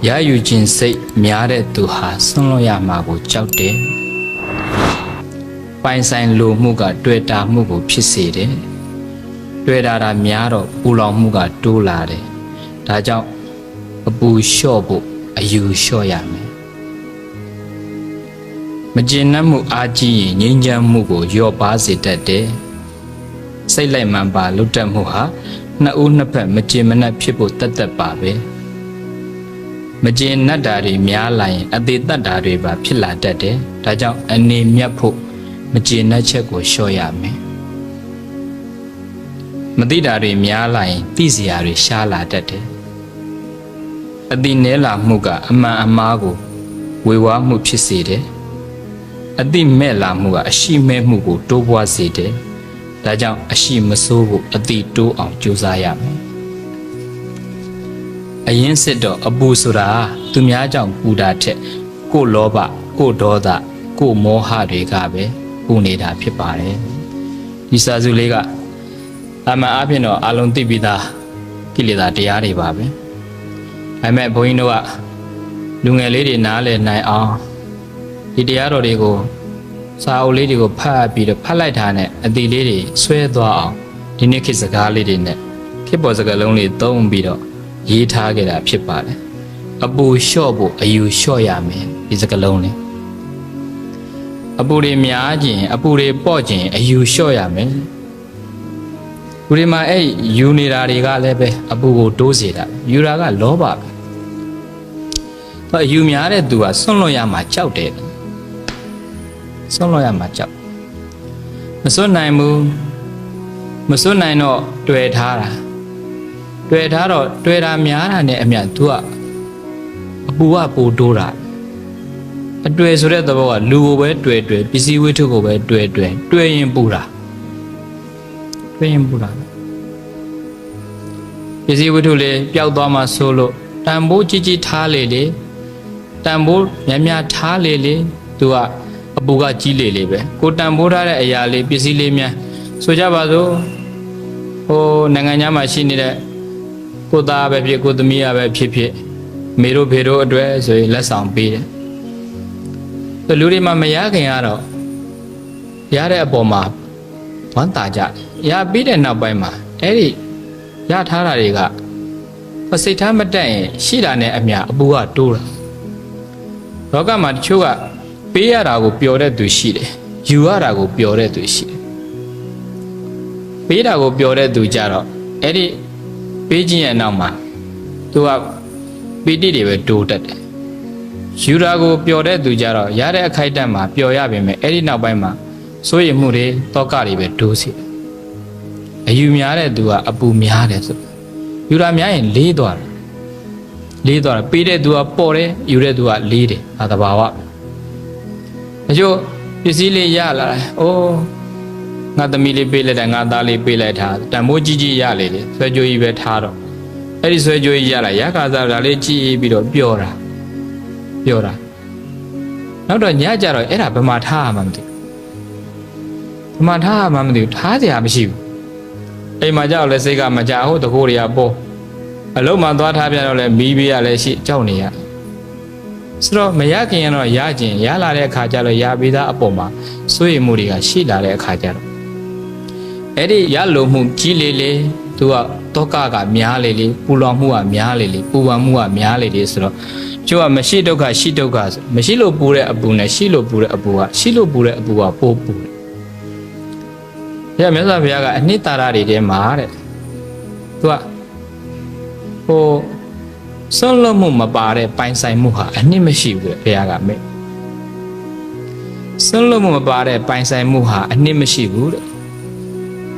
ရယူခြင်းစိတ်များတဲ့သူဟာဆွန့်လွတ်ရမှာကိုကြောက်တယ်ပိုင်ဆိုင်လိုမှုကတွေ့တာမှုကိုဖြစ်စေတယ်တွေ့တာများတော့ပူလောင်မှုကတိုးလာတယ်ဒါကြောင့်အပူလျှော့ဖို့အယူလျှော့ရမယ်မကျေနပ်မှုအားကြီးရင်ငြိမ်းချမ်းမှုကိုလျော့ပါစေတတ်တယ်စိတ်လိုက်မှန်ပါလွတ်တတ်မှုဟာနှစ်ဦးနှစ်ဖက်မကျေမနပ်ဖြစ်ဖို့တတ်ပါပဲမကျေနပ်တာတွေများလာရင်အသေးသက်တာတွေပါဖြစ်လာတတ်တယ်ဒါကြောင့်အနေမြတ်ဖို့မကျေနပ်ချက်ကိုလျှော့ရမယ်မသိတာတွေများလာရင်သိစရာတွေရှားလာတတ်တယ်အတိနဲလာမှုကအမှန်အမှားကိုဝေဝါးမှုဖြစ်စေတယ်အတိမဲ့လာမှုကအရှိမဲ့မှုကိုတိုးပွားစေတယ်ဒါကြောင့်အရှိမဆိုးဖို့အတိတိုးအောင်ကြိုးစားရမယ်အရင်စစ်တော့အပူဆိုတာသူများကြောင့်ပူတာထက်ကိုယ်လောဘကိုယ်ဒေါသကိုယ်မောဟတွေကပဲပူနေတာဖြစ်ပါတယ်ဒီစာစုလေးကအမှန်အဖြစ်တော့အလုံးသိပြီးသားကိလေသာတရားတွေပါပဲဒါပေမဲ့ဘုန်းကြီးတို့ကလူငယ်လေးတွေနားလည်နိုင်အောင်ဒီတရားတော်တွေကိုစာအုပ်လေးတွေကိုဖတ်ပြီးတော့ဖတ်လိုက်တာနဲ့အတိလေးတွေဆွဲသွားအောင်ဒီနေ့ခေတ်စကားလေးတွေနဲ့ခေတ်ပေါ်စကားလုံးတွေသုံးပြီးတော့ရေးထားခဲ့တာဖြစ်ပါတယ်အပူလျှော့ဖို့အယူလျှော့ရမယ်ဒီစကားလုံးလေးအပူတွေများခြင်းအပူတွေပေါ့ခြင်းအယူလျှော့ရမယ်ဒီမှာအဲ့ယူနေတာတွေကလည်းပဲအပူကိုတိုးစေတာယူတာကလောဘပဲအယူများတဲ့သူကဆွန့်လွတ်ရမှာကြောက်တယ်ဆွန့်လွတ်ရမှာကြောက်မဆွတ်နိုင်ဘူးမဆွတ်နိုင်တော့တွေ့ထားတာတွေ့ထားတော့တွေ့တာများတာနဲ့အမြတ်သူကအပူကပိုတိုးတာအတွေ့ဆိုတဲ့သဘောကလူကိုပဲတွေ့ပစ္စည်းဝိထုကိုပဲတွေ့ရင်ပူတာတွေ့ရင်ပူတာပစ္စည်းဝိထုလေးပျောက်သွားမှဆိုလို့တန်ဖိုးကြီးထားလေတန်ဖိုးများထားလေသူကအပူကကြီးလေပဲကိုတန်ဖိုးထားတဲ့အရာလေးပစ္စည်းလေးများဆိုကြပါစို့ဟိုနိုင်ငံခြားမှာရှိနေတဲ့ကိုသားပဲဖြစ်ကိုသမီးပဲဖြစ်မေတို့ဖေတို့အတွက်ဆိုရင်လက်ဆောင်ပေးတယ်လူတွေမှမရခင်ကတော့ရတဲ့အပေါ်မှာဝမ်းသာကြရပြီးတဲ့နောက်ပိုင်းမှာအဲ့ဒီရထားတာတွေကစိတ်ထားမတက်ရင်ရှိတာနဲ့အမျှအပူကတိုးတာလောကမှာတချို့ကပေးရတာကိုပျော်တဲ့သူရှိတယ်ယူရတာကိုပျော်တဲ့သူရှိတယ်ပေးတာကိုပျော်တဲ့သူကြတော့အဲ့ဒီပေးခြင်းရဲ့နောက်မှာသူကပီတိတွေပဲတိုးတက်တယ်ယူတာကိုပျော်တဲ့သူကြတော့ရတဲ့အခိုက်အတန့်မှာပျော်ရပါမယ်အဲ့ဒီနောက်ပိုင်းမှာစိုးရိမ်မှုတွေတောကတွေပဲတိုးစီအယူများတဲ့သူကအပူများတယ်ဆိုယူတာများရင်လေးသွားတယ်ပေးတဲ့သူကပေါ်တယ်ယူတဲ့သူကလေးတယ်ဒါသဘာဝအကျိုးပစ္စည်းလေးရလာတယ်အိုးငါသမီးလေးပေးလိုက်တာငါသားလေးပေးလိုက်တာတန်မိုးကြီးရလေဆွဲကြိုးကြီးပဲထားတော့အဲ့ဒီဆွဲကြိုးကြီးရလာရခါစားဒါလေးကြည့်ပြီးတော့ပျော်တာနောက်တော့ညကြတော့အဲ့ဒါဘယ်မှာထားရမှမသိဘူးထားစရာမရှိဘူးအိမ်မှာကြောက်လဲစိတ်ကမကြဟုတ်တကိုးတွေကပေါ်အလုံးမှသွားထားပြတော့လဲမီးပေးရလဲရှိကြောက်နေရဆိုတော့မရခင်တော့ရခြင်းရလာတဲ့အခါကျတော့ရပြီးသားအပေါ်မှာစိုးရိမ်မှုတွေကရှိလာတဲ့အခါကျတော့အဲ့ဒီရလုံမှုကြီးလေသူကတောကများလေပူလောင်မှုကများလေပူပန်မှုကများလေဆိုတော့ကျိုးကမရှိဒုက္ခရှိဒုက္ခဆိုမရှိလို့ပူတဲ့အပူနဲ့ရှိလို့ပူတဲ့အပူကရှိလို့ပူတဲ့အပူကပိုးပူတယ်မြတ်စွာဘုရားကအနှစ်သာရတွေထဲမှာတဲ့သူကဟိုဆုံးလို့မှုမပါတဲ့ပိုင်ဆိုင်မှုဟာအနှစ်မရှိဘူးတဲ့ဘုရားကမဲ့ဆုံးလို့မှုမပါတဲ့ပိုင်ဆိုင်မှုဟာအနှစ်မရှိဘူးတဲ့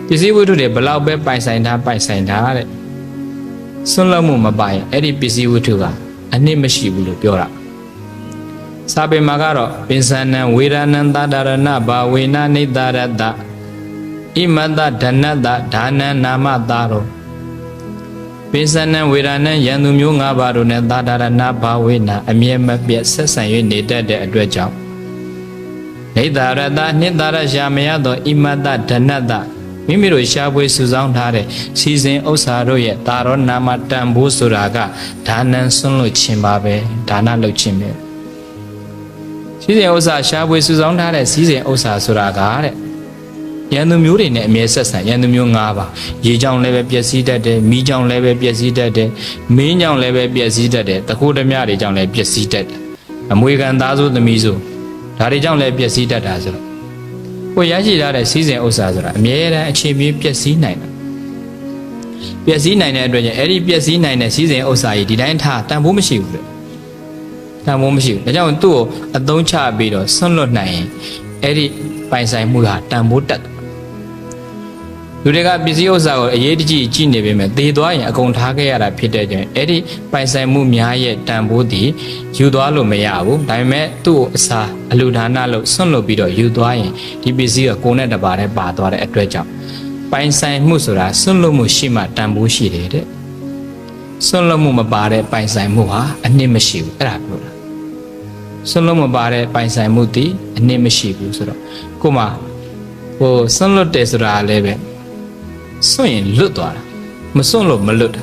ပစ္စည်းဝတ္ထုတွေဘလောက်ပဲပိုင်ဆိုင်တာတဲ့ဆုံးလို့မှုမပါရင်အဲ့ဒီပစ္စည်းဝတ္ထုကအနှစ်မရှိဘူးလို့ပြောတာစာပေမှာကတော့ပင်စနံဝေရဏံသတ္တရဏဘာဝေနနိတ္တရတ္တဣမတ္တဒနတ္တဒါနံနာမတာရောပိစနံဝေရဏံယံသူမျိုး၅ပါးတို့နဲ့သာဒရဏဘာဝေနအမြဲမပြတ်ဆက်ဆံ၍နေတတ်တဲ့အတွက်ကြောင့်နေတ္တရတနှစ်သာရရှာမရသောဣမတ္တဒနတ္တ မိမိတို့ရှားပွေစုဆောင်းထားတဲ့စီစဉ်ဥစ္စာတို့ရဲ့တာရောနာမတန်ဖိုးဆိုတာကဒါနံဆွန့်လွတ်ခြင်းပါပဲဒါနလုပ်ခြင်းပဲစီစဉ်ဥစ္စာရှားပွေစုဆောင်းထားတဲ့စီစဉ်ဥစ္စာဆိုတာကတဲ့ရန်သူမျိုးတွေနဲ့အမြဲဆက်ဆံရန်သူမျိုး၅ပါးရေကြောင့်လည်းပဲပျက်စီးတတ်တယ်မီးကြောင့်လည်းပဲပျက်စီးတတ်တယ်မင်းကြောင့်လည်းပဲပျက်စီးတတ်တယ်တခိုးဓမြတွေကြောင့်လည်းပျက်စီးတတ်တယ်အမွေခံသားစုသမီးစုဒါတွေကြောင့်လည်းပျက်စီးတတ်တာဆိုတော့ကိုရရှိထားတဲ့စီစဉ်ဥစ္စာဆိုတာအမြဲတမ်းအခြေပြေးပျက်စီးနိုင်တယ်ပျက်စီးနိုင်တဲ့အတွက်ကြောင့်အဲ့ဒီပျက်စီးနိုင်တဲ့စီစဉ်ဥစ္စာကြီးဒီတိုင်းထားတန်ဖိုးမရှိဘူးလေတန်ဖိုးမရှိဘူးဒါကြောင့်သူ့ကိုအသုံးချပြီးတော့ဆွန့်လွတ်နိုင်ရင်အဲ့ဒီပိုင်ဆိုင်မှုဟာတန်ဖိုးတက်လူတွေကပစ္စည်းဥစ္စာကိုအရေးတကြီးကြည့်နေပေမဲ့သေသွားရင်အကုန်ထားခဲ့ရတာဖြစ်တဲ့ကြောင့်အဲ့ဒီပိုင်ဆိုင်မှုများရဲ့တန်ဖိုးတည်ယူသွားလို့မရဘူးဒါပေမဲ့သူ့ကိုအစာအလူဒါနလို့ဆွန့်လွတ်ပြီးတော့ယူသွားရင်ဒီပစ္စည်းကကိုယ်နဲ့တပါးနဲ့ပါသွားတဲ့အတွက်ကြောင့်ပိုင်ဆိုင်မှုဆိုတာဆွန့်လွတ်မှုရှိမှတန်ဖိုးရှိတယ်တဲ့ဆွန့်လွတ်မှုမပါတဲ့ပိုင်ဆိုင်မှုဟာအနှစ်မရှိဘူးအဲ့ဒါပြောတာဆွန့်လွတ်မပါတဲ့ပိုင်ဆိုင်မှုတည်အနှစ်မရှိဘူးဆိုတော့ကိုမှဆွန့်လွတ်တယ်ဆိုတာလည်းပဲစွန့်ရင်လွတ်သွားတာမစွန့်လို့မလွတ်တာ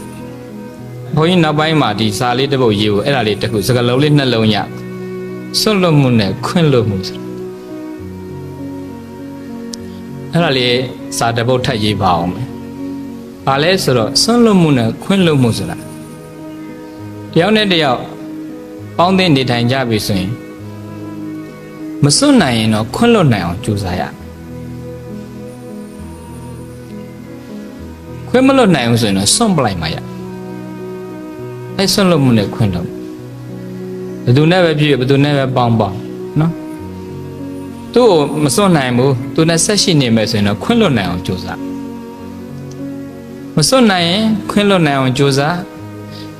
ဘုန်းကြီးနောက်ပိုင်းမှာဒီစာလေးတစ်ပုဒ်ရေးကိုအဲ့ဒါလေးတစ်ခုစကားလုံးလေးနှလုံးရစွန့်လွတ်မှုနဲ့ခွင့်လွတ်မှုဆိုအဲ့ဒါလေးစာတစ်ပုဒ်ထပ်ရေးပါအောင်မယ်ဘာလဲဆိုတော့စွန့်လွတ်မှုနဲ့ခွင့်လွတ်မှုဆိုတာတယောက်နဲ့တယောက်ပေါင်းသင်းနေထိုင်ကြပြီဆိုရင်မစွန့်နိုင်ရင်တော့ခွင့်လွတ်နိုင်အောင်ကြိုးစားရခွင့်မလွတ်နိုင်ဘူးဆိုရင်တော့စွန့်ပလိုက်မှရအဲစွန့်လွတ်မှုနဲ့ခွင့်လွတ်ဘယ်သူနဲ့ပဲဖြစ်ဘယ်သူနဲ့ပဲပေါင်းနော်သူ့ကိုမစွန့်နိုင်ဘူးသူနဲ့ဆက်ရှိနေမယ်ဆိုရင်တော့ခွင့်လွတ်နိုင်အောင်ကြိုးစားမစွန့်နိုင်ရင်ခွင့်လွတ်နိုင်အောင်ကြိုးစား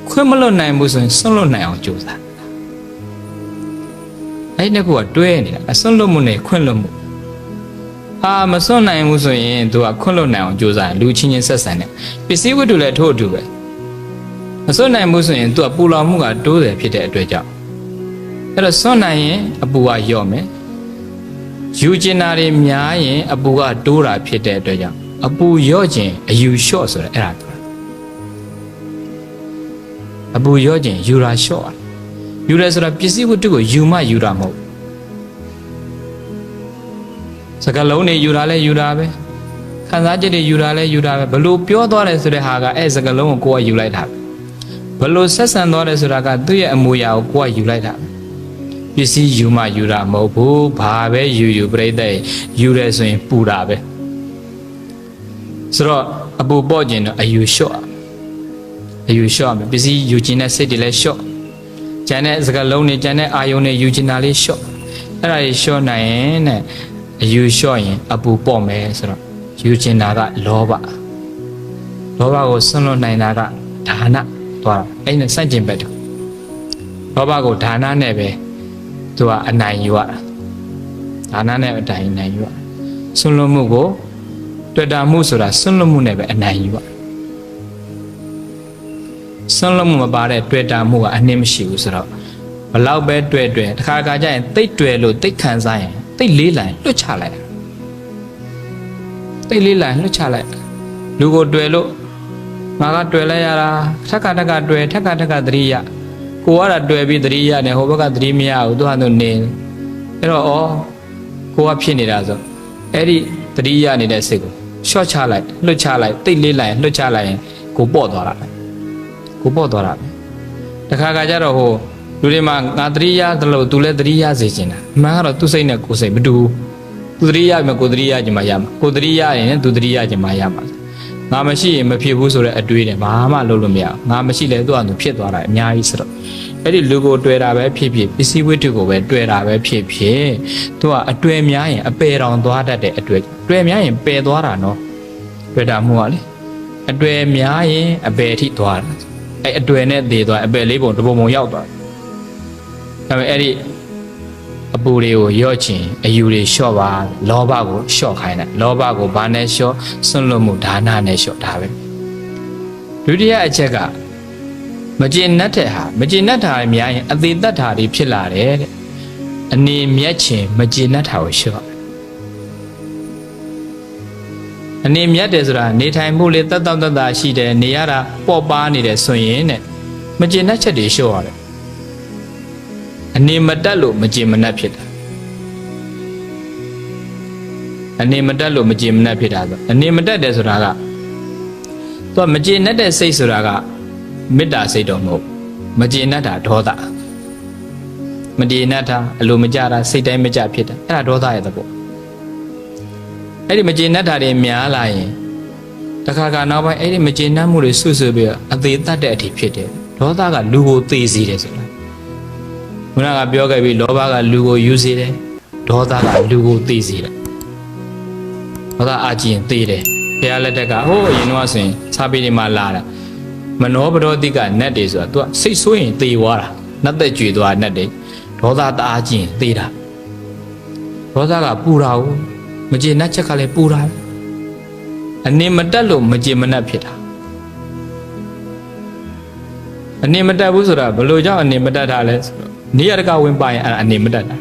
ခွင့်မလွတ်နိုင်ဘူးဆိုရင်စွန့်လွတ်နိုင်အောင်ကြိုးစားအဲ့ဒီကတွဲနေတာအစွန့်လွတ်မှုနဲ့ခွင့်လွတ်မှုမစွန့်နိုင်ဘူးဆိုရင်သူကခွင့်လွတ်နိုင်အောင်ကြိုးစားလူချင်းချင်းဆက်ဆံတယ်ပစ္စည်းဝတ္ထုလည်းထို့အတူပဲမစွန့်နိုင်ဘူးဆိုရင်သူကပူလောင်မှုကတိုးတယ်ဖြစ်တဲ့အတွက်ကြောင့်အဲ့တော့စွန့်နိုင်ရင်အပူကလျော့မယ်ယူကျင်တာတွေများရင်အပူကတိုးတာဖြစ်တဲ့အတွက်ကြောင့်အပူလျော့ခြင်းအယူလျှော့ဆိုတဲ့အဲ့ဒါပြောတာအပူလျော့ခြင်းယူတာလျှော့ယူရဲဆိုတာပစ္စည်းဝတ္ထုကိုယူမှယူတာမဟုတ်စကားလုံးတွေယူတာလဲယူတာပဲခံစားချက်တွေယူတာလဲယူတာပဲဘလို့ပြောသွားတယ်ဆိုတဲ့ဟာကအဲ့စကားလုံးကိုကိုယ်ကယူလိုက်တာဘလို့ဆက်ဆံသွားတယ်ဆိုတာကသူ့ရဲ့အမူအရာကိုကိုယ်ကယူလိုက်တာပစ္စည်းယူမှယူတာမဟုတ်ဘူးဘာပဲယူပြိတ္တယူရဲဆိုရင်ပူတာပဲဆိုတော့အပူပေါ့ခြင်းတော့အယူလျှော့မယ်ပစ္စည်းယူခြင်းနဲ့စိတ်တွေလဲလျှော့ကျန်တဲ့စကားလုံးတွေကျန်တဲ့အာယုံတွေယူခြင်းတာလေးလျှော့အဲ့ဒါကြီးလျှော့နိုင်ရင်တဲ့အယူလျှော့ရင်အပူပေါ့မယ်ဆိုတော့ယူကျင်တာကလောဘကိုဆွန့်လွတ်နိုင်တာကဒါနသွားတာအဲ့နဲ့စန့်ကျင်ဘက်တူလောဘကိုဒါနနဲ့ပဲသူကအနိုင်ယူရတာဒါနနဲ့အတိုင်းနိုင်ယူရဆွန့်လွတ်မှုကိုတွေ့တာမှုဆိုတာဆွန့်လွတ်မှုနဲ့ပဲအနိုင်ယူရဆွန့်လွတ်မှုမပါတဲ့တွေ့တာမှုကအနှင်းမရှိဘူးဆိုတော့ဘလောက်ပဲတွေ့တခါကြရင်တိတ်တွေ့လို့တိတ်ခံစားရင်တိတ်လေးလိုက်လွတ်ချလိုက်လူကိုတွေ့လို့ငါကတွေ့လိုက်ရတာထက်ကတွေ့ထက်ကသတိရကိုကတွေ့ပြီးသတိရနေဟိုဘက်ကသတိမရဘူးသူဟာသူနေအဲ့တော့ကိုကဖြစ်နေတာဆိုအဲ့ဒီသတိရနေတဲ့စိတ်ကိုရှော့ချလိုက်လွတ်ချလိုက်တိတ်လေးလိုက်လွတ်ချလိုက်ရင်ကိုပေါ့သွားတာတခါကြတော့ဟိုလူတွေမှာငါသတိရတယ်လို့သူလည်းသတိရစေချင်တာအမှန်ကတော့သူစိတ်နဲ့ကိုယ်စိတ်မတူသူသတိရမယ်ကိုသတိရချင်မှရမှာကိုသတိရရင်သူသတိရချင်မှရမှာငါမရှိရင်မဖြစ်ဘူးဆိုတဲ့အတွေးနဲ့ဘာမှလုပ်လို့မရဘူးငါမရှိလဲသူ့အတူဖြစ်သွားတာအများကြီးဆိုတော့အဲ့ဒီလူကိုတွေ့တာပဲဖြစ်ဖြစ်ပစ္စည်းဝတ္ထုကိုပဲတွေ့တာပဲဖြစ်ဖြစ်သူကအတွေ့များရင်အပယ်တောင်သွားတတ်တဲ့အတွေ့များရင်ပယ်သွားတာနော်တွေ့တာမှုကလေအတွေ့များရင်အပယ်ထိသွားတာအဲ့အတွေ့နဲ့သေးသွားအပယ်လေးပုံတစ်ပုံရောက်သွားဒါပေမဲ့အဲ့ဒီအပူတွေကိုရော့ချင်အယူတွေလျှော့ပါလောဘကိုလျှော့ခိုင်းတယ်လောဘကိုဘာနဲ့လျှော့ဆွန့်လွတ်မှုဒါနနဲ့လျှော့တာပဲဒုတိယအချက်ကမကျေနပ်တဲ့ဟာမကျေနပ်တာများရင်အသေးသက်တာတွေဖြစ်လာတယ်တဲ့အနေမြတ်ခြင်းမကျေနပ်တာကိုလျှော့ အနေမြတ်တယ်ဆိုတာနေထိုင်မှုလေတတ်တောင့်တတ်တာရှိတယ်နေရတာပေါ့ပါနေတယ်ဆိုရင်တဲ့မကျေနပ်ချက်တွေလျှော့ရတယ်အနေမတက်လို့မကျေမနပ်ဖြစ်တာအနေမတက်လို့မကျေမနပ်ဖြစ်တာဆိုအနေမတက်တယ်ဆိုတာကသူကမကျေနပ်တဲ့စိတ်ဆိုတာကမေတ္တာစိတ်တော့မဟုတ်မကျေနပ်တာဒေါသမကျေနပ်တာအလိုမကျတာစိတ်တိုင်းမကျဖြစ်တာအဲ့ဒါဒေါသရဲ့သဘောအဲ့ဒီမကျေနပ်တာတွေများလာရင်တခါကနောက်ပိုင်းအဲ့ဒီမကျေနပ်မှုတွေဆွဆွပြီးတော့အသေးတတ်တဲ့အထိဖြစ်တယ်ဒေါသကလူကိုသေစေတယ်ဆိုတာခုနကပြောခဲ့ပြီးလောဘကလူကိုယူစေတယ်ဒေါသကလူကိုသေစေတယ်ဒေါသအာကျင်သေတယ်ဘုရားလက်ထက်ကဟိုးအရင်တော့ဆိုရင်စာပေတွေမှာလာတာမနောပရောတိကနတ်တွေဆိုတာ तू စိတ်ဆိုးရင်သေသွားတာနတ်သက်ကြွေသွားနတ်တွေဒေါသတအားကျင်သေတာဒေါသကပူတာကိုမကျေနပ်ချက်ကလည်းပူတာအနေမတက်လို့မကျေမနပ်ဖြစ်တာအနေမတက်ဘူးဆိုတာဘယ်လိုကြောင့်အနေမတက်တာလဲဆိုတော့နေရတကဝင်ပါရင်အဲ့အနေမတက်တာ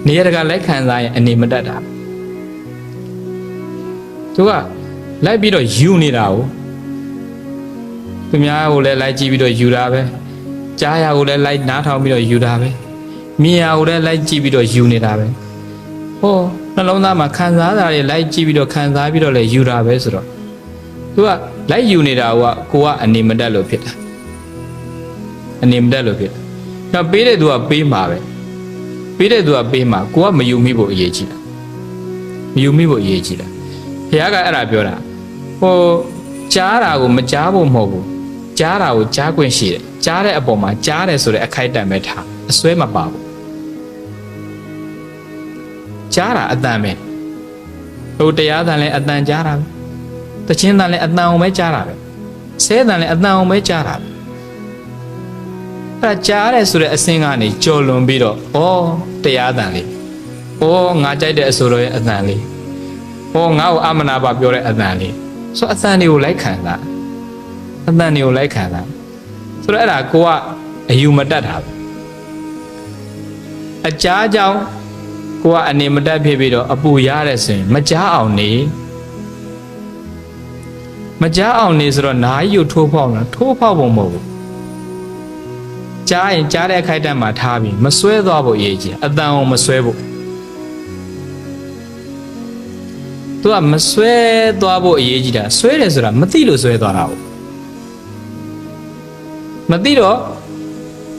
နေရတကလိုက်ခံစားရင်အနေမတက်တာသူကလိုက်ပြီးတော့ယူနေတာကိုသူများကိုလည်းလိုက်ကြည့်ပြီးတော့ယူတာပဲကြားရကိုလည်းလိုက်နားထောင်ပြီးတော့ယူတာပဲမြင်ရကိုလည်းလိုက်ကြည့်ပြီးတော့ယူနေတာပဲဟောနှလုံးသားမှာခံစားတာတွေလိုက်ကြည့်ပြီးတော့ခံစားပြီးတော့လည်းယူတာပဲဆိုတော့သူကလိုက်ယူနေတာကကိုကအနေမတက်လို့ဖြစ်တာအနေမတက်လို့ဖြစ်တာတော့ပေးတဲ့သူကပေးမှာပဲပေးတဲ့သူကပေးမှာကိုကမယူမိဖို့အရေးကြီးတာမယူမိဖို့အရေးကြီးတာဘုရားကအဲ့ဒါပြောတာဟိုကြားတာကိုမကြားဖို့မဟုတ်ဘူးကြားတာကိုကြားခွင့်ရှိတယ်ကြားတဲ့အပေါ်မှာကြားတယ်ဆိုတဲ့အခိုက်အတန့်ပဲထားအစွဲမပါဘူးကြားတာအတန်ပဲဟိုတရားတန်လည်းအတန်ကြားတာပဲတခြင်းတန်လည်းအတန်အောင်ပဲကြားတာပဲဆဲတန်လည်းအတန်အောင်ပဲကြားတာပဲအဲ့ဒါကြားတယ်ဆိုတဲ့အစင်းကနေကြော်လွန်ပြီးတော့ဩတရားတန်လေးဩငါကြိုက်တဲ့အဆိုတော်ရဲ့အတန်လေးဩငါ့ကိုအမနာပါပြောတဲ့အတန်လေးဆိုအတန်တွေကိုလိုက်ခံတာအတန်တွေကိုလိုက်ခံတာဆိုတော့အဲ့ဒါကိုကအယူမတက်တာပဲအကြားကြောင့်ကိုကအနေမတက်ဖြစ်ပြီးတော့အပူရတယ်ဆိုရင်မကြားအောင်နေမကြားအောင်နေဆိုတော့နားကြီးကိုထိုးဖောက်လားထိုးဖောက်ဖို့မဟုတ်ဘူးကြားရင်ကြားတဲ့အခိုက်အတန့်မှာထားပြီးမဆွဲသွားဖို့အရေးကြီးအတန်အောင်မဆွဲဖို့သူကမဆွဲသွားဖို့အရေးကြီးတာဆွဲတယ်ဆိုတာမသိလို့ဆွဲသွားတာဟုတ်မသိတော့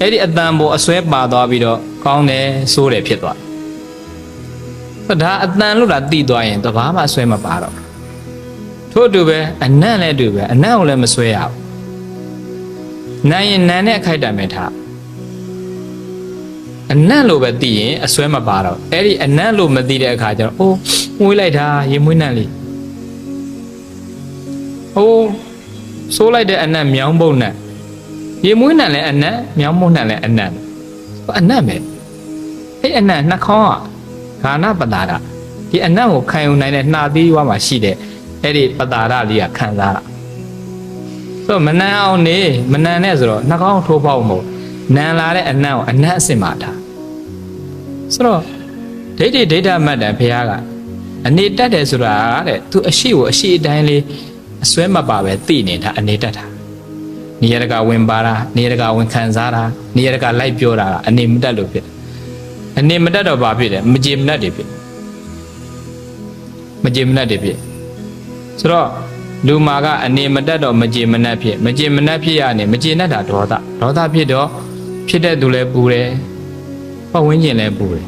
အဲ့ဒီအတန်ပေါ်အဆွဲပါသွားပြီးတော့ကောင်းတယ်ဆိုးတယ်ဖြစ်သွားဒါအတန်လို့တာသိသွားရင်တဘာမှဆွဲမပါတော့ထို့အတူပဲအနံ့လည်းအတူပဲအနံ့ကိုလည်းမဆွဲရဘူးနိုင်ရင်နံတဲ့အခိုက်အတန့်ပဲထားအနံ့လို့ပဲသိရင်အဆွဲမပါတော့အဲ့ဒီအနံ့လို့မသိတဲ့အခါကျတော့အိုးမွေးလိုက်တာရေမွေးနံ့လေးအိုးဆိုးလိုက်တဲ့အနံ့မြောင်းပုတ်နံ့ရေမွေးနံ့လည်းအနံ့မြောင်းပုတ်နံ့လည်းအနံ့အနံ့ပဲအဲ့အနံ့နှာခေါင်းကဂါနပတာရဒီအနံ့ကိုခံယူနိုင်တဲ့နှာသီးဝါမှာရှိတဲ့အဲ့ဒီပတာရလေးကခံစားတာဆိုတော့မနန်းအောင်နေမနန်းနဲ့ဆိုတော့နှာခေါင်းထိုးပေါက်မဟုတ်နန်းလာတဲ့အနံ့ကိုအနံ့အစင်မှာထားဆိုတော့ဒိဋ္ဌိဒိဋ္ဌမတ်တန်ဘုရားကအနေတက်တယ်ဆိုတာတဲ့သူအရှိကိုအရှိအတိုင်းလေးအစွဲမပါပဲသိနေတာအနေတက်တာနေရကဝင်ပါတာနေရကဝင်ခံစားတာနေရကလိုက်ပြောတာအနေမတက်လို့ဖြစ်အနေမတက်တော့ဘာဖြစ်လဲမကြေမနက်တွေဖြစ်မကြေမနက်တွေဖြစ်ဆိုတော့လူမာကအနေမတက်တော့မကြေမနက်ဖြစ်မကြေမနက်ဖြစ်ရနေမကြေနက်တာဒေါသဖြစ်တော့ဖြစ်တဲ့သူလည်းပူတယ်ပတ်ဝန်းကျင်လည်းပူတယ်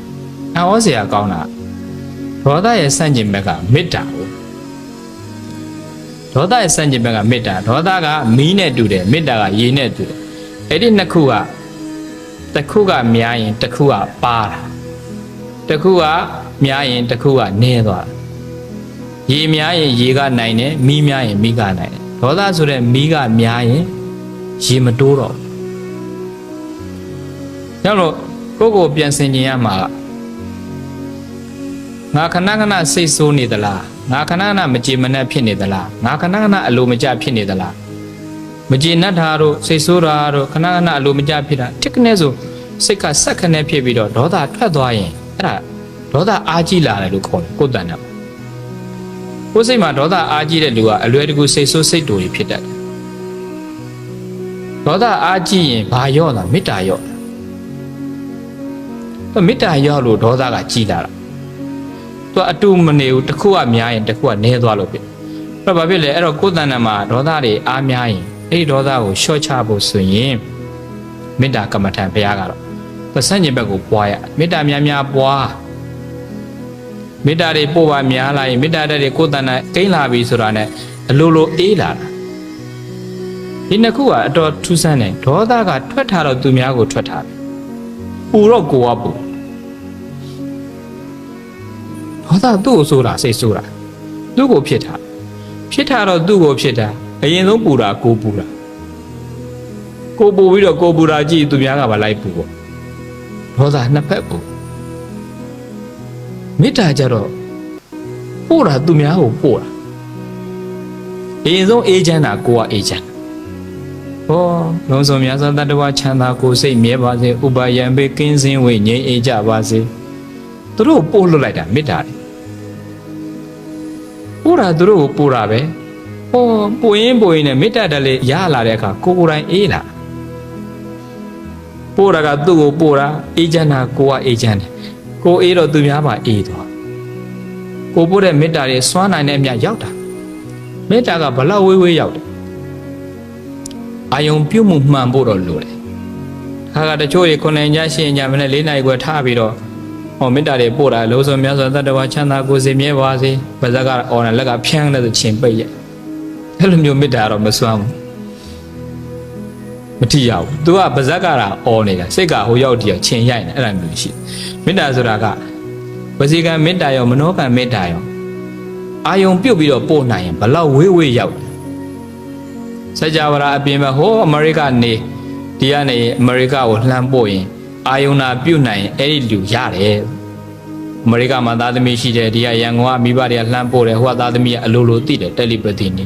အဟောเสียကောင်းတာဒေါသရဲ့ဆန့်ကျင်ဘက်ကမေတ္တာကိုဒေါသရဲ့ဆန့်ကျင်ဘက်ကမေတ္တာဒေါသကမီးနဲ့တူတယ်မေတ္တာကရေနဲ့တူတယ်အဲ့ဒီနှစ်ခုကတစ်ခုကများရင်တစ်ခုကပါတာတစ်ခုကများရင်တစ်ခုကနည်းသွားတာရေများရင်ရေကနိုင်တယ်မီးများရင်မီးကနိုင်တယ်ဒေါသဆိုတဲ့မီးကများရင်ရေမတိုးတော့ဘူးကြောင့်လို့ကိုယ့်ကိုပြန်ဆင်ခြင်ရမှာကငါခဏခဏစိတ်ဆိုးနေသလားငါခဏခဏမကြေမနက်ဖြစ်နေသလားငါခဏခဏအလိုမကျဖြစ်နေသလားမကြေနပ်တာတို့စိတ်ဆိုးတာတို့ခဏခဏအလိုမကျဖြစ်တာတစ်ခနဲ့ဆိုစိတ်ကဆက်ခနဲ့ဖြစ်ပြီးတော့ဒေါသထွက်သွားရင်အဲ့ဒါဒေါသအားကြီးလာတယ်လို့ခေါ်တယ်ကိုယ်တန်တယ် ကိုယ်စိတ်မှာဒေါသအားကြီးတဲ့လူကအလွယ်တကူစိတ်ဆိုးစိတ်တူတွေဖြစ်တတ်တယ်ဒေါသအားကြီးရင်ဘာရော့တာမေတ္တာရော့တာမေတ္တာရော့လို့ဒေါသကကြီးလာတာသူကအတူမနေဘူးတစ်ခုကများရင်တစ်ခုကနည်းသွားလို့ဖြစ်အဲ့တော့ဘာဖြစ်လဲအဲ့တော့ကိုယ်တဏ္ဍာမှာဒေါသတွေအားများရင်အဲ့ဒီဒေါသကိုလျှော့ချဖို့ဆိုရင်မေတ္တာကမ္မထံဘုရားကတော့သဆန့်ကျင်ဘက်ကိုပွားရမေတ္တာများများပွားမေတ္တာတွေပို့ပါများလာရင်မေတ္တာတွေကိုယ်တဏ္ဍာကိန်းလာပြီဆိုတာနဲ့အလိုလိုအေးလာတာဒီနှစ်ခုကအတော်ထူးဆန်းတယ်ဒေါသကထွက်ထားတော့သူများကိုထွက်ထားတယ်ပူတော့ကိုကပူဒေါသသူ့ကိုဆိုတာစိတ်ဆိုတာသူ့ကိုဖြစ်တာတော့သူ့ကိုဖြစ်တာအရင်ဆုံးပူတာကိုပူတာကိုပူပြီးတော့ကိုပူတာကြည့်သူများကပါလိုက်ပူပေါ့ဒေါသနှစ်ဖက်ပူမေတ္တာကြတော့ပို့တာသူများကိုပို့တာအရင်ဆုံးအေးချမ်းတာကိုကအေးချမ်းဟောလုံးစုံများစွာတတ္တဝချမ်းသာကိုစိတ်မြဲပါစေဥပါယံပေကင်းစင်းဝေငြိမ်းအေးကြပါစေသူတို့ပို့လွတ်လိုက်တာမေတ္တာတွေပို့တာသူတို့ကိုပို့တာပဲဟောပို့ရင်နဲ့မေတ္တာတည်းလေးရလာတဲ့အခါကိုယ်တိုင်အေးလာပို့တာကသူ့ကိုပို့တာအေးချမ်းတာကိုကအေးချမ်းတယ်ကိုအေးတော့သူများပါအေးသွားကိုပို့တဲ့မေတ္တာတွေစွမ်းနိုင်တဲ့အမြတ်ရောက်တာမေတ္တာကဘလောက်ဝေးရောက်တယ်အာယုံပြုတ်မှုမှန်ဖို့တော့လိုတယ်ခါကတချို့တွေ9ည10ညမနဲ့4နာရီခွဲထားပြီးတော့ဟောမေတ္တာတွေပို့တာလို့ဆိုများစွာတတ္တဝါချမ်းသာကိုယ်စီမြဲပါစေပါဇက်ကအော်တယ်လက်ကဖြန်းတဲ့ချင်းပိတ်ရဲ့အဲ့လိုမျိုးမေတ္တာတော့မစွမ်းဘူးမထီရဘူးသူကပါဇက်ကအော်နေတာစိတ်ကဟိုရောက်တည်းချင်းရိုက်နေအဲ့လိုမျိုးရှိမေတ္တာဆိုတာကဝစီကံမေတ္တာရောမနောကံမေတ္တာရောအာယုံပြုတ်ပြီးတော့ပို့နိုင်ရင်ဘလောက်ဝေးရောက်စကြဝဠာအပြင်မှာဟိုအမေရိကနေဒီကနေအမေရိကကိုလှမ်းပို့ရင်အာယုံနာပြုတ်နိုင်ရင်အဲ့ဒီလူရတယ်အမေရိကမှာသားသမီးရှိတယ်ဒီကရန်ကုန်ကမိဘတွေကလှမ်းပို့တယ်ဟိုကသားသမီးကအလိုလိုသိတယ်တယ်လီပသိနေ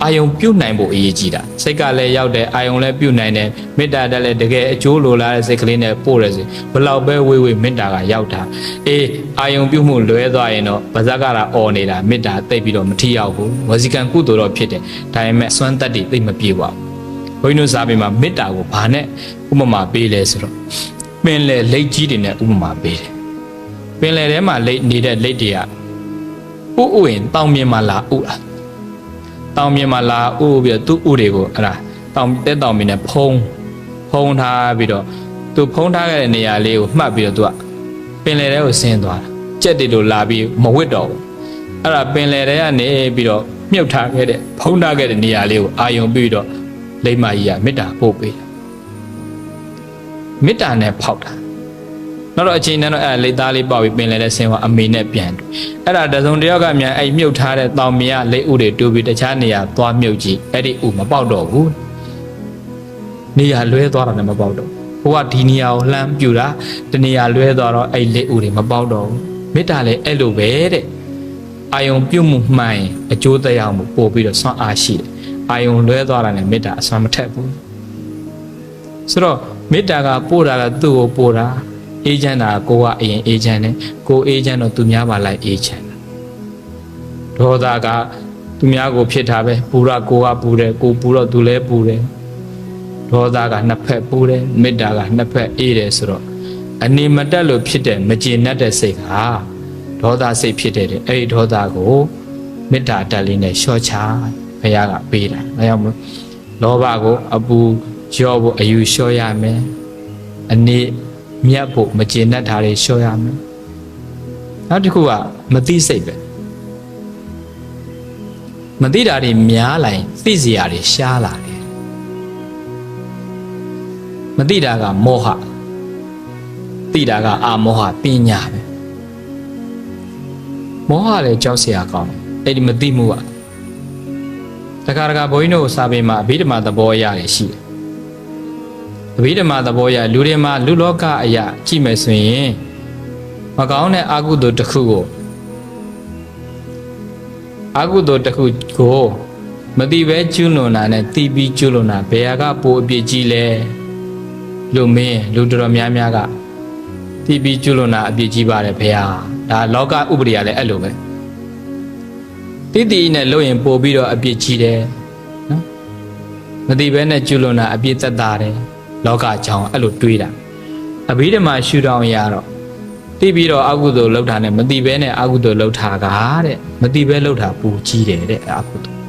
အာယုံပြုတ်နိုင်ဖို့အရေးကြီးတာစိတ်ကလည်းရောက်တယ်အာယုံလည်းပြုတ်နိုင်တယ်မေတ္တာတက်လည်းတကယ်အကျိုးလိုလားတဲ့စိတ်ကလေးနဲ့ပို့ရစီဘလောက်ပဲဝေးမေတ္တာကရောက်တာအေးအာယုံပြုတ်မှုလွဲသွားရင်တော့ဗဇက်ကအော်နေတာမေတ္တာသိပ်ပြီးတော့မထီရောက်ဘူးဝစီကံကုသိုလ်တော့ဖြစ်တယ်ဒါပေမဲ့အစွမ်းတက်တွေသိပ်မပြေပါဘူးဘုန်းကြီးတို့စာပေမှာမေတ္တာကိုဘာနဲ့ဥပမာပေးလဲဆိုတော့ပင်လေလက်ကြီးတွေနဲ့ဥပမာပေးတယ်ပင်လေထဲမှာလက်နေတဲ့လက်တွေကဥရင်တောင်မြင်မှာလာဥတာတောင်မြင်မှာလာဥပြီးတော့သူ့ဥတွေကိုအဲ့ဒါတောင်တဲတောင်မြင်နဲ့ဖုံးထားပြီးတော့သူဖုံးထားခဲ့တဲ့နေရာလေးကိုမှတ်ပြီးတော့သူကပင်လယ်ထဲကိုဆင်းသွားတာကြက်တွေလိုလာပြီးမဝစ်တော့ဘူးအဲ့ဒါပင်လယ်ထဲကနေပြီးတော့မြုပ်ထားခဲ့တဲ့ဖုံးထားခဲ့တဲ့နေရာလေးကိုအာယုံပြီးတော့လိမ္မာကြီးကမေတ္တာပို့ပေးတာမေတ္တာနဲ့ဖောက်တာနောက်တော့အချိန်နဲ့တော့အဲ့လက်သားလေးပေါက်ပြီးပင်လယ်ထဲဆင်းသွားအမေနဲ့ပြန်တွေ့အဲ့ဒါတစုံတယောက်ကမြန်အဲ့မြုပ်ထားတဲ့တောင်မြင်ကလက်ဥတွေတူပြီးတခြားနေရာသွားမြုပ်ကြည့်အဲ့ဒီဥမပေါက်တော့ဘူးနေရာလွဲသွားတာနဲ့မပေါက်တော့ဟိုကဒီနေရာကိုလှမ်းပြူတာတနေရာလွဲသွားတော့အဲ့လက်ဥတွေမပေါက်တော့ဘူးမေတ္တာလည်းအဲ့လိုပဲတဲ့အာယုံပြုတ်မှုမှန်ရင်အကျိုးတရားမှုပို့ပြီးတော့ဆွမ်းအားရှိတယ်အာယုံလွဲသွားတာနဲ့မေတ္တာအစွမ်းမထက်ဘူးဆိုတော့မေတ္တာကပို့တာကသူ့ကိုပို့တာအေးချမ်းတာကိုကအရင်အေးချမ်းတယ်ကိုအေးချမ်းတော့သူများပါလိုက်အေးချမ်းတာဒေါသကသူများကိုဖြစ်တာပဲပူရကိုကပူတယ်ကိုပူတော့သူလည်းပူတယ်ဒေါသကနှစ်ဖက်ပူတယ်မေတ္တာကနှစ်ဖက်အေးတယ်ဆိုတော့အနေမတက်လို့ဖြစ်တဲ့မကျေနပ်တဲ့စိတ်ကဒေါသစိတ်ဖြစ်တဲ့အဲ့ဒီဒေါသကိုမေတ္တာတက်လေးနဲ့လျှော့ချဘုရားကပေးတာဒါကြောင့်မို့လောဘကိုအပူရော့ဖို့အယူလျှော့ရမယ်အနေမြတ်ဖို့မကျေနပ်တာတွေလျှော့ရမယ်နောက်တစ်ခုကမသိစိတ်ပဲမသိတာတွေများလာရင်သိစရာတွေရှားလာတယ်မသိတာကမောဟသိတာကအာမောဟပညာပဲမောဟလည်းကြောက်စရာကောင်းတယ်အဲ့ဒီမသိမှုကတခါတခါဘုန်းကြီးတို့စာပေမှာအဘိဓမ္မာသဘောအရာတွေရှိတယ်အဘိဓမ္မာသဘောအရလူတွေမှာလူလောကအရာကြည့်မယ်ဆိုရင်မကောင်းတဲ့အကုသိုလ်တစ်ခုကိုမသိပဲကျွလွန်တာနဲ့သိပြီးကျွလွန်တာဘယ်ဟာကပိုအပြစ်ကြီးလဲလို့မင်းလူတော်များများကသိပြီးကျွလွန်တာအပြစ်ကြီးပါတယ်ဘယ်ဟာဒါလောကဥပဒေကလည်းအဲ့လိုပဲ တိတိနဲ့လို့ရင်ပို့ပြီးတော့အပြစ်ကြီးတယ်နော်မသိဘဲနဲ့ကျွလွန်တာအပြစ်သက်သာတယ်လောကကြောင်းအဲ့လိုတွေးတာအဘိဓမ္မာရှုထောင့်ရတော့တိပြီးတော့အကုသိုလ်လှုပ်တာနဲ့မသိဘဲနဲ့အကုသိုလ်လှုပ်တာကတဲ့မသိဘဲလှုပ်တာပူကြီးတယ်တဲ့အကုသိုလ်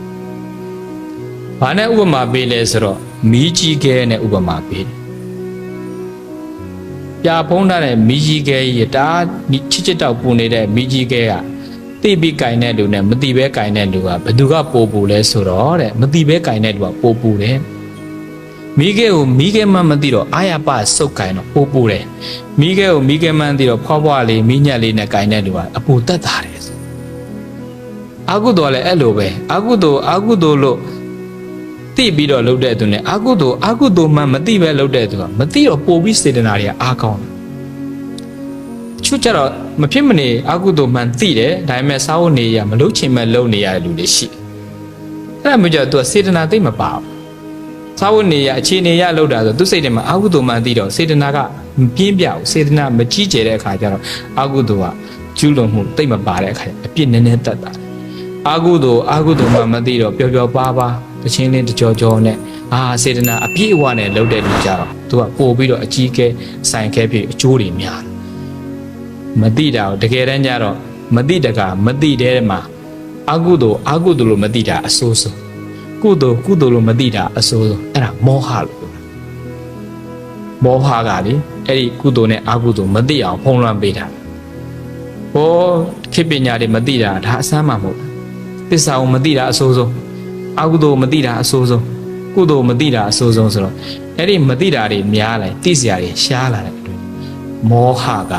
ဘာနဲ့ဥပမာပေးလဲဆိုတော့မီးကြီးခဲနဲ့ဥပမာပေးတယ်ပြဖုံးထားတဲ့မီးကြီးခဲကြီးတာချစ်ချစ်တောက်ပူနေတဲ့မီးကြီးခဲကသိပြီးကင်တဲ့လူနဲ့မသိဘဲကင်တဲ့လူကဘယ်သူကပိုပူလဲဆိုတော့တဲ့မသိဘဲကင်တဲ့လူကပိုပူတယ်မိခဲကိုမိခဲမှမသိတော့အာရပစုတ်ကင်တော့ပိုပူတယ်မိခဲကိုမိခဲမှသိတော့ဖွားဖွားလေးမိညက်လေးနဲ့ကင်တဲ့လူကအပူတက်တာတယ်အာကုသိုလ်လည်းအဲ့လိုပဲအာကုသိုလ်လို့သိပြီးတော့လုပ်တဲ့သူနဲ့အာကုသိုလ်မှမသိပဲလုပ်တဲ့သူကမသိတော့ပိုပြီးစေတနာတွေကအားကောင်းတယ်ချွတ်ကြတော့မဖြစ်မနေအာကုသိုလ်မှန်သိတယ်ဒါပေမဲ့စာဝတ်နေရမလုပ်ချင်မဲ့လုပ်နေရတဲ့လူတွေရှိအဲ့ဒါမျိုးကြတော့သူကစေတနာသိမပါဘူးစာဝတ်နေရအခြေအနေရလောက်တာဆိုသူစိတ်ထဲမှာအာဟုတုမှန်သိတော့စေတနာကမပြင်းပြဘူးစေတနာမကြီးကျယ်တဲ့အခါကျတော့အာဟုတုကကျူးလွန်မှုသိမပါတဲ့အခါအပြစ်နည်းနည်းတက်တာအာဟုတုမှမသိတော့ပျော်ပျော်ပါပါတချင်းလေးတကြောကြောနဲ့စေတနာအပြည့်အဝနဲ့လုပ်တဲ့လူကြတော့သူကပို့ပြီးတော့အကြီးကဲဆိုင်ခဲဖြစ်အကျိုးတွေများမသိတာကိုတကယ်တမ်းကျတော့မသိတကမသိတဲ့မှာအာဟုတုလို့မသိတာအဆိုးဆုံးကုသိုလ်လို့မသိတာအဆိုးဆုံးအဲ့ဒါမောဟလို့ပြောတာမောဟကလေအဲ့ဒီကုသိုလ်နဲ့အကုသိုလ်မသိအောင်ဖုံးလွှမ်းပေးတာဟောခေပညာတွေမသိတာဒါအဆမ်းမှမဟုတ်သစ္စာကိုမသိတာအဆိုးဆုံးအကုသိုလ်မသိတာအဆိုးဆုံးကုသိုလ်မသိတာအဆိုးဆုံးဆိုတော့အဲ့ဒီမသိတာတွေများလာသိစရာတွေရှားလာတဲ့အတွက်မောဟက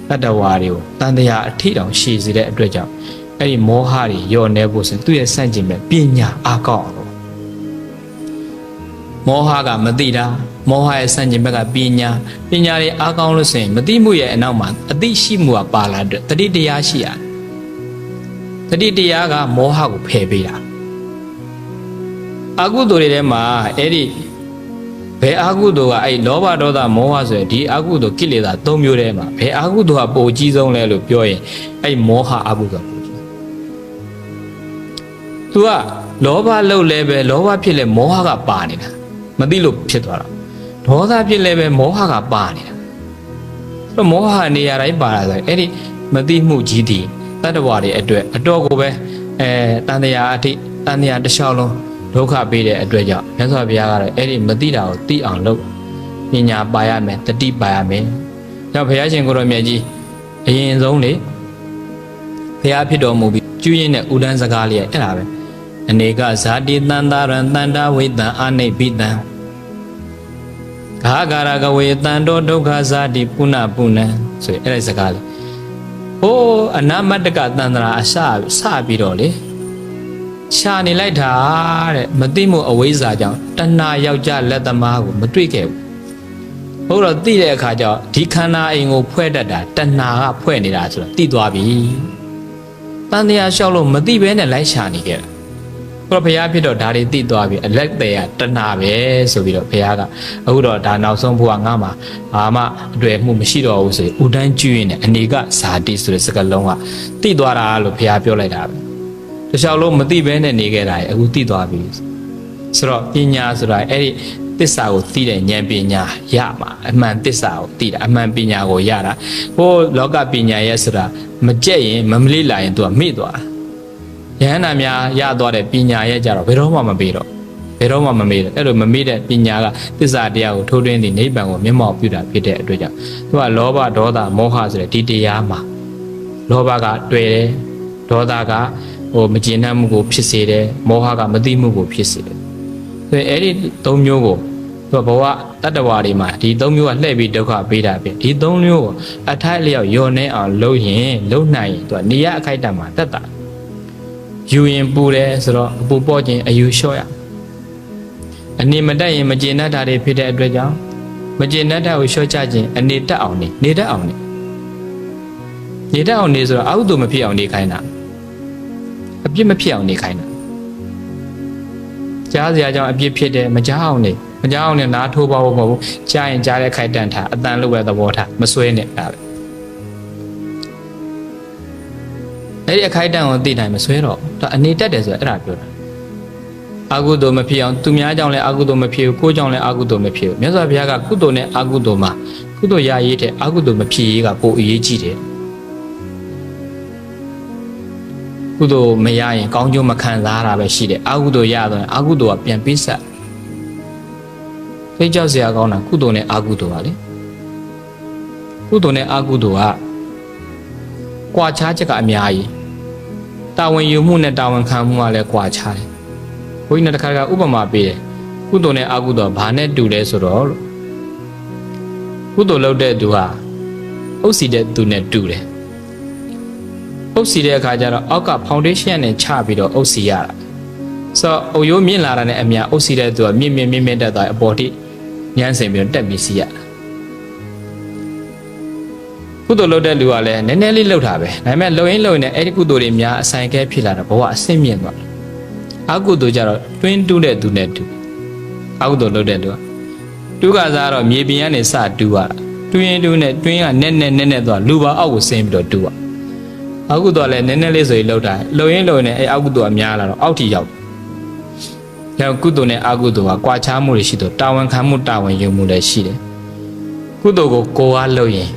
တတ္တဝါတွေကိုတန်တရားအထိတောင်ရှည်စေတဲ့အတွက်ကြောင့်အဲ့ဒီမောဟတွေညော့နေဖို့ဆိုသူ့ရဲ့စန့်ကျင်မဲ့ပညာအားကောင်းအောင်မောဟကမသိတာမောဟရဲ့စန့်ကျင်ဘက်ကပညာတွေအားကောင်းလို့ဆိုရင်မသိမှုရဲ့အနောက်မှာအသိရှိမှုကပါလာတဲ့တတိတရားရှိရတယ်တတိတရားကမောဟကိုဖယ်ပေးတာအကုသိုလ်တွေထဲမှာအဲ့ဒီဘယ်အကုသိုလ်ကအဲ့လောဘဒေါသမောဟဆိုရယ်ဒီအကုသိုလ်ကိလေသာ၃မျိုးထဲမှာဘယ်အကုသိုလ်ကပိုအကြီးဆုံးလဲလို့ပြောရင်အဲ့မောဟအကုသိုလ်သူကလောဘလုပ်လဲပဲလောဘဖြစ်လဲမောဟကပါနေတာမသိလို့ဖြစ်သွားတာဒေါသဖြစ်လဲပဲမောဟကပါနေတာအဲ့မောဟနေရာတိုင်းပါလာဆိုအဲ့ဒီမသိမှုကြီးတည်တတ္တဝါတွေအတွက်အတော်ကိုပဲတန်တရားအထိတန်တရားတစ်လျှောက်လုံးဒုက္ခပေးတဲ့အတွက်ကြောင့်မြတ်စွာဘုရားကတော့အဲ့ဒီမသိတာကိုသိအောင်လုပ်ပညာပါရမယ်တတိပါရမယ်ကြောင့်ဘုရားရှင်ကိုရောမြတ်ကြီးအရင်ဆုံးလေဘုရားဖြစ်တော်မူပြီးကျွရင်တဲ့ဥဒန်းစကားလေးအဲ့ဒါပဲအနေကဇာတိတန်တာရံတန်တာဝိတံအာနိဗ္ဗိတံဂါဂရကဝေတန်တောဒုက္ခဇာတိပုဏ္ဏပုဏ္ဏဆိုရင်အဲ့ဒီစကားလေးဟိုးအနာမတ္တကတန်တရာအစပြီးတော့လေရှာနေလိုက်တာတဲ့မသိမှုအဝိဇ္ဇာကြောင့်တဏှာယောက်ျားလက်သမားကိုမတွေ့ခဲ့ဘူးဟုတ်တော့သိတဲ့အခါကျတော့ဒီခန္ဓာအိမ်ကိုဖွဲ့တတ်တာတဏှာကဖွဲ့နေတာဆိုတော့သိသွားပြီတန်တရားလျှောက်လို့မသိဘဲနဲ့လိုက်ရှာနေခဲ့တာဘုရားဖြစ်တော့ဒါတွေသိသွားပြီအလက်သေးကတဏှာပဲဆိုပြီးတော့ဘုရားကအခုတော့ဒါနောက်ဆုံးဘုရားငါမှာဘာမှအတွေ့အမှုမရှိတော့ဘူးဆိုရင်ဥဒန်းကျွရင်နဲ့အနေကဇာတိဆိုတဲ့စကားလုံးကသိသွားတာလို့ဘုရားပြောလိုက်တာပဲတခြားလုံးမသိဘဲနဲ့နေခဲ့တာရဲ့အခုသိသွားပြီဆိုတော့ပညာဆိုတာအဲ့ဒီသစ္စာကိုသိတဲ့ဉာဏ်ပညာရမှာအမှန်သစ္စာကိုသိတာအမှန်ပညာကိုရတာဟိုလောကပညာရဲ့ဆိုတာမကြက်ရင်မလေးလာရင်သူကမေ့သွားယဟန္တာများရသွားတဲ့ပညာရဲ့ကြတော့ဘယ်တော့မှမမေ့တော့ဘယ်တော့မှမမေ့တော့အဲ့လိုမမေ့တဲ့ပညာကသစ္စာတရားကိုထိုးထွင်းသည့်နိဗ္ဗာန်ကိုမျက်မှောက်ပြုတာဖြစ်တဲ့အတွက်ကြောင့်သူကလောဘဒေါသမောဟဆိုတဲ့ဒီတရားမှာလောဘကတွေ့တယ်ဒေါသကမကျေနပ်မှုကိုဖြစ်စေတယ်မောဟကမသိမှုကိုဖြစ်စေတယ်ဆိုရင်အဲ့ဒီ၃မျိုးကိုသူကဘဝတတ္တဝါတွေမှာဒီ၃မျိုးကလှည့်ပြီးဒုက္ခပေးတာပဲဒီ၃မျိုးကိုအထိုက်အလျောက်ယောနေအောင်လုပ်ရင်လုပ်နိုင်ရင်သူကနေရအခိုက်အတန့်မှာတက်တာယူရင်ပူတယ်ဆိုတော့အပူပေါ့ခြင်းအယူလျှော့ရအနေမတက်ရင်မကျေနပ်တာတွေဖြစ်တဲ့အတွက်ကြောင့်မကျေနပ်တာကိုလျှော့ချခြင်းအနေတက်အောင်နေတတ်အောင်နေဆိုတော့အဟုတုမဖြစ်အောင်နေခိုင်းတာအပြစ်မဖြစ်အောင်နေခိုင်းတာကြားစရာကြောင့်အပြစ်ဖြစ်တယ်မကြားအောင်နေနားထိုးပါဖို့မဟုတ်ဘူးကြားရင်ကြားတဲ့ခိုက်တန့်ထားအတန်လို့ပဲသဘောထားမဆွဲနဲ့ဒါပဲ အဲ့ဒီအခိုက်အတန့်ကိုသိတိုင်းမဆွဲတော့ဒါအနေတက်တယ်ဆိုအဲ့ဒါပြောတာအာဟုသောမဖြစ်အောင်သူများကြောင့်လည်းအာဟုသောမဖြစ်ဘူးကိုယ်ကြောင့်လည်းအာဟုသောမဖြစ်ဘူးမြတ်စွာဘုရားကကုသိုလ်နဲ့အာဟုသောမှာကုသိုလ်ရရေးတဲ့အာဟုသောမဖြစ်ရေးကပိုအရေးကြီးတယ်ကုသိုလ်မရရင်ကောင်းကျိုးမခံစားရတာပဲရှိတယ်အာဟုသောရတော့အာဟုသောကပြန်ပြီးဆက်သိကြောက်စရာကောင်းတာကုသိုလ်နဲ့အာဟုသောပါလေကုသိုလ်နဲ့အာဟုသောကကွာခြားချက်ကအများကြီးတာဝန်ယူမှုနဲ့တာဝန်ခံမှုကလည်းကွာခြားတယ်ဘုန်းကြီးနဲ့တခါတခါဥပမာပေးတယ်ကုသိုလ်နဲ့အာဟုသောဘာနဲ့တူလဲဆိုတော့ကုသိုလ်လုပ်တဲ့သူဟာအုပ်စီတဲ့သူနဲ့တူတယ်အုပ်စီတဲ့အခါကျတော့အောက်က foundation နဲ့ချပြီးတော့အုပ်စီရတာဆိုတော့အုပ်ရိုးမြင့်လာတာနဲ့အများအုပ်စီတဲ့သူကမြင့်တက်သွားအပေါ်ထိညှန်းစင်ပြီးတော့တက်ပြီးစီရတာကုသိုလ်လုပ်တဲ့လူကလည်းနည်းနည်းလေးလှုပ်တာပဲဒါပေမဲ့လှုပ်ရင်လည်းအဲ့ဒီကုသိုလ်တွေများအဆိုင်ကဲဖြစ်လာတော့ဘဝအဆင့်မြင့်သွားတယ်အကုသိုလ်ကြတော့တွင်းတူးတဲ့သူနဲ့တူအကုသိုလ်လုပ်တဲ့လူကတူးကစားတော့မြေပြင်ကနေစတူးရတာတွင်းတူးနဲ့တွင်းကနက်သွားလူပါအောက်ကိုဆင်းပြီးတော့တူးရအကုသိုလ်လည်းနည်းနည်းလေးဆိုရင်လှုပ်တာလှုပ်ရင်လည်းအဲ့အကုသိုလ်အများလာတော့အောက်ထိရောက်တယ်ကုသိုလ်နဲ့အကုသိုလ်ကကွာခြားမှုတွေရှိတော့တာဝန်ခံမှုတာဝန်ယူမှုလည်းရှိတယ်ကုသိုလ်ကိုကိုယ်ကလုပ်ရင်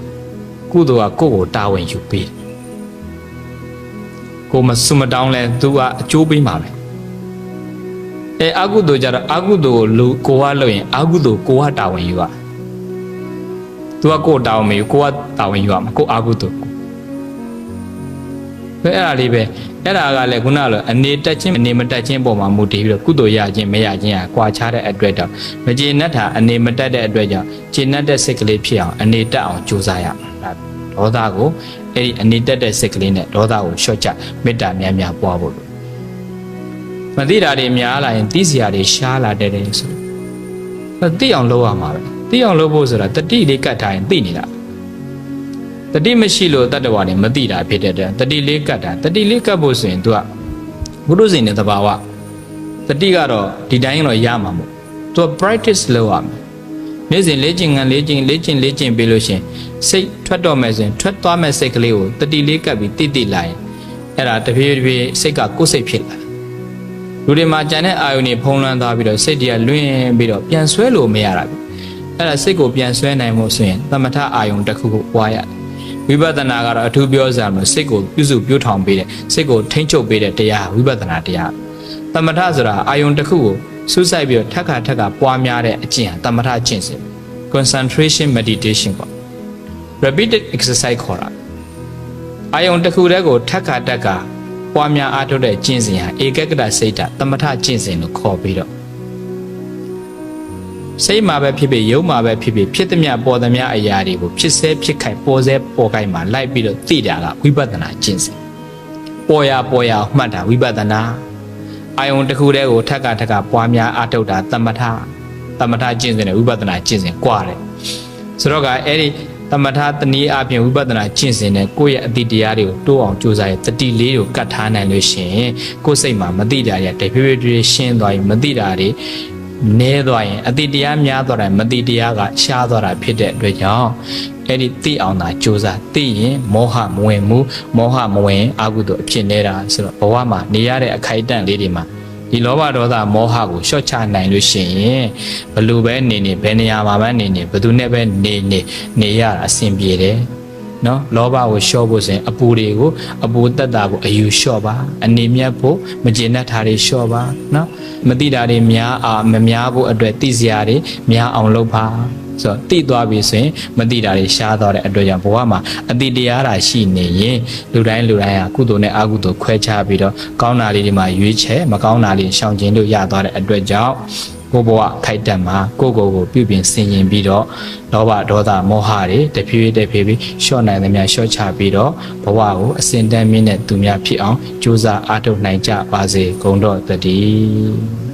ကုသိုလ်ကကိုယ့်ကိုတာဝန်ယူပေးတယ်ကိုမစွမတောင်းလဲသူကအကျိုးပေးမှာပဲအကုသိုလ်ကြတော့အကုသိုလ်ကိုလူကိုကလုပ်ရင်အကုသိုလ်ကိုကတာဝန်ယူရသူကကိုယ်တာဝန်မယူကိုကတာဝန်ယူရမှာကိုအကုသိုလ်ပဲအဲ့ဒါလေးပဲအဲ့ဒါကလည်းခုနကလိုအနေတက်ချင်းအနေမတက်ချင်းပုံမှာမူတည်ပြီးတော့ကုသိုလ်ရခြင်းမရခြင်းကကွာခြားတဲ့အတွက်ကြောင့်မကျေနပ်တာအနေမတက်တဲ့အတွက်ကြောင့်ကျေနပ်တဲ့စိတ်ကလေးဖြစ်အောင်အနေတက်အောင်ကြိုးစားရမှာဒေါသကိုအဲ့ဒီအနေတက်တဲ့စိတ်ကလေးနဲ့ဒေါသကိုလျှော့ချမေတ္တာများပွားဖို့လို့မသိတာတွေများလာရင်သိစရာတွေရှားလာတဲ့တယ်ဆိုသိအောင်လုပ်ရမှာပဲသိအောင်လုပ်ဖို့ဆိုတာတတိလေးကတ်ထားရင်သိနေတာတတိမရှိလို့တတ္တဝါတွေမသိတာဖြစ်တဲ့တတိလေးကတ်တာတတိလေးကတ်ဖို့ဆိုရင် तू ကဘုရုဇဉ်နဲ့သဘာဝတတိကတော့ဒီတိုင်းတော့ရမှာမို့ तू practice လုပ်ရမယ်နေ့စဉ်လေ့ကျင့်ပေးလို့ရှင်စိတ်ထွက်တော့မယ်ဆိုရင်ထွက်သွားမဲ့စိတ်ကလေးကိုတတိလေးကပ်ပြီးတိလိုက်ရင်အဲ့ဒါတဖြည်းဖြည်းစိတ်ကကိုယ်စိတ်ဖြစ်လာလူတွေမှာကြံတဲ့အာယုန်တွေဖုံးလွှမ်းသွားပြီးတော့စိတ်တွေကလွင့်ပြီးတော့ပြန်ဆွဲလို့မရတာဘူးအဲ့ဒါစိတ်ကိုပြန်ဆွဲနိုင်မှုဆိုရင်သမထအာယုန်တစ်ခုကိုပွားရတယ်ဝိပဿနာကတော့အထူးပြောစရာမလိုစိတ်ကိုပြုစုပြောထောင်ပေးတဲ့စိတ်ကိုထိန်းချုပ်ပေးတဲ့တရားဝိပဿနာတရားသမထဆိုတာအာယုန်တစ်ခုကိုစူးစိုက်ပြီးတော့ထက်ခါပွားများတဲ့အကျင့်ဟာသမထကျင့်စဉ် concentration meditation ပေါ့ repeated exercise ခေါ်တာအာယုန်တစ်ခုတည်းကိုထက်ခါပွားများအားထုတ်တဲ့ကျင့်စဉ်ဟာဧကဂတစိတ်ဓာတ်သမထကျင့်စဉ်လို့ခေါ်ပြီးတော့စိတ်မှာပဲဖြစ်ဖြစ်ရုပ်မှာပဲဖြစ်ဖြစ်ဖြစ်သမျှပေါ်သမျှအရာတွေကိုဖြစ်ဆဲဖြစ်ခိုက်ပေါ်ဆဲပေါ်ခိုက်မှာလိုက်ပြီးတော့သိတာကဝိပဿနာကျင့်စဉ်ပေါ်ရမှတ်တာဝိပဿနာအာယုန်တစ်ခုတည်းကိုထက်ခါပွားများအားထုတ်တာသမထကျင့်စဉ်နဲ့ဝိပဿနာကျင့်စဉ်ကွာတယ်ဆိုတော့ကအဲ့ဒီသမထတနည်းအားဖြင့်ဝိပဿနာကျင့်စဉ်နဲ့ကိုယ့်ရဲ့အတိတရားတွေကိုတိုးအောင်ကြိုးစားရတတိလေးကိုကတ်ထားနိုင်လို့ရှိရင်ကိုယ်စိတ်မှာမသိတာတွေတဖြည်းဖြည်းရှင်းသွားရင်မသိတာတွေနည်းသွားရင်အတိတရားများသွားတယ်မသိတရားကရှားသွားတာဖြစ်တဲ့အတွက်ကြောင့်အဲ့ဒီသိအောင်သာကြိုးစားသိရင်မောဟမဝင်ဘူးမောဟမဝင်အကုသိုလ်အဖြစ်နေတာဆိုတော့ဘဝမှာနေရတဲ့အခိုက်အတန့်လေးတွေမှာဒီလောဘဒေါသမောဟကိုလျှော့ချနိုင်လို့ရှိရင်ဘလို့ပဲနေဘယ်နေရာမှာပဲနေဘယ်သူနဲ့ပဲနေရတာအဆင်ပြေတယ်နော်လောဘကိုလျှော့ဖို့ဆိုရင်အပူတက်တာကိုအယူလျှော့ပါအနေမြတ်ဖို့မကျေနပ်တာတွေလျှော့ပါနော်မသိတာတွေမများဖို့အတွက်သိစရာတွေများအောင်လုပ်ပါဆိုတော့သိသွားပြီဆိုရင်မသိတာတွေရှားသွားတဲ့အတွက်ကြောင့်ဘဝမှာအတိတရားတာရှိနေရင်လူတိုင်းဟာကုသိုလ်နဲ့အကုသိုလ်ခွဲခြားပြီးတော့ကောင်းတာလေးတွေမှာရွေးချယ်မကောင်းတာလေးရှောင်ကျဉ်လို့ရသွားတဲ့အတွက်ကြောင့်ကိုဘဝခိုက်တက်မှာကိုပြုပြင်ဆင်ရင်ပြီးတော့လောဘဒေါသမောဟတွေတဖြည်းဖြည်းလျှော့နိုင်သမျှလျှော့ချပြီးတော့ဘဝကိုအစဉ်တန်းမြင့်တဲ့သူများဖြစ်အောင်ကြိုးစားအားထုတ်နိုင်ကြပါစေကုန်တော့တည်း